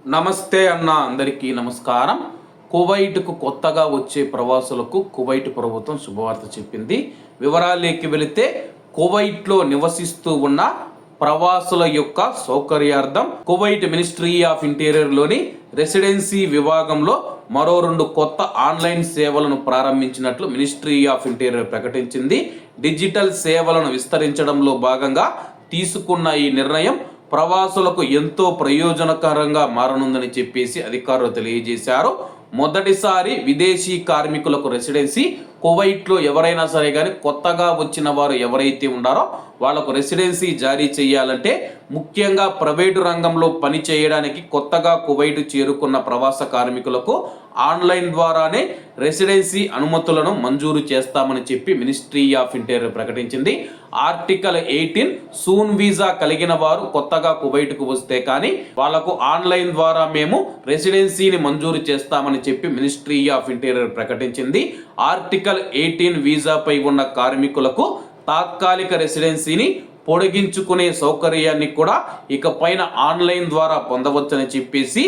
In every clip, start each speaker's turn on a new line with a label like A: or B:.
A: నమస్తే అన్న, అందరికీ నమస్కారం. కువైట్కు కొత్తగా వచ్చే ప్రవాసులకు కువైట్ ప్రభుత్వం శుభవార్త చెప్పింది. వివరాల్లోకి వెళితే, కువైట్లో నివసిస్తూ ఉన్న ప్రవాసుల యొక్క సౌకర్యార్థం కువైట్ మినిస్ట్రీ ఆఫ్ ఇంటీరియర్లోని రెసిడెన్సీ విభాగంలో మరో 2 కొత్త ఆన్లైన్ సేవలను ప్రారంభించినట్లు మినిస్ట్రీ ఆఫ్ ఇంటీరియర్ ప్రకటించింది. డిజిటల్ సేవలను విస్తరించడంలో భాగంగా తీసుకున్న ఈ నిర్ణయం ప్రవాసులకు ఎంతో ప్రయోజనకరంగా మారనుందని చెప్పేసి అధికారులు తెలియజేశారు. మొదటిసారి విదేశీ కార్మికులకు రెసిడెన్సీ కువైట్లో ఎవరైనా సరే కానీ కొత్తగా వచ్చిన వారు ఎవరైతే ఉన్నారో వాళ్లకు రెసిడెన్సీ జారీ చేయాలంటే, ముఖ్యంగా ప్రైవేటు రంగంలో పని చేయడానికి కొత్తగా కువైట్ చేరుకున్న ప్రవాస కార్మికులకు ఆన్లైన్ ద్వారానే రెసిడెన్సీ అనుమతులను మంజూరు చేస్తామని చెప్పి మినిస్ట్రీ ఆఫ్ ఇంటీరియర్ ప్రకటించింది. ఆర్టికల్ 18 సూన్ వీసా కలిగిన వారు కొత్తగా కువైట్కు వస్తే కానీ వాళ్లకు ఆన్లైన్ ద్వారా మేము రెసిడెన్సీని మంజూరు చేస్తామని చెప్పి మినిస్ట్రీ ఆఫ్ ఇంటీరియర్ ప్రకటించింది. ఆర్టికల్ 18 వీసాపై ఉన్న కార్మికులకు తాత్కాలిక రెసిడెన్సీని పొడిగించుకునే సౌకర్యాన్ని కూడా ఇకపైన ఆన్లైన్ ద్వారా పొందవచ్చని చెప్పేసి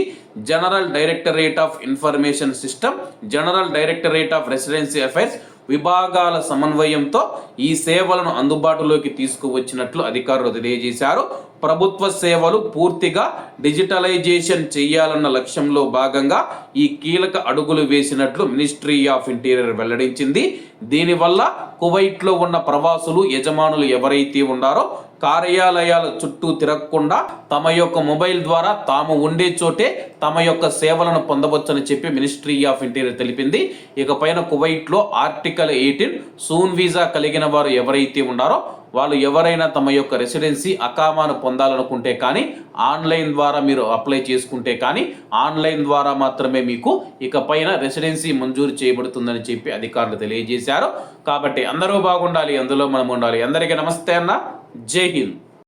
A: general directorate of information system, general directorate of residency affairs విభాగాల సమన్వయంతో ఈ సేవలను అందుబాటులోకి తీసుకువచ్చినట్లు అధికారులు తెలియజేశారు. ప్రభుత్వ సేవలు పూర్తిగా డిజిటలైజేషన్ చేయాలన్న లక్ష్యంలో భాగంగా ఈ కీలక అడుగులు వేసినట్లు మినిస్ట్రీ ఆఫ్ ఇంటీరియర్ వెల్లడించింది. దీనివల్ల కువైట్లో ఉన్న ప్రవాసులు యజమానులు ఎవరైతే ఉన్నారో కార్యాలయాల చుట్టూ తిరగకుండా తమ యొక్క మొబైల్ ద్వారా తాము ఉండే చోటే తమ యొక్క సేవలను పొందవచ్చని చెప్పి మినిస్ట్రీ ఆఫ్ ఇంటీరియర్ తెలిపింది. ఇకపైన కువైట్లో ఆర్టికల్ 18 సూన్ వీసా కలిగిన వారు ఎవరైతే ఉన్నారో వాళ్ళు ఎవరైనా తమ యొక్క రెసిడెన్సీ అకామాను పొందాలనుకుంటే కానీ ఆన్లైన్ ద్వారా మీరు అప్లై చేసుకుంటే కానీ ఆన్లైన్ ద్వారా మాత్రమే మీకు ఇకపైన రెసిడెన్సీ మంజూరు చేయబడుతుందని చెప్పి అధికారులు తెలియజేశారు. కాబట్టి అందరూ బాగుండాలి, అందులో మనం ఉండాలి. అందరికీ నమస్తే అన్న, జై హింద్.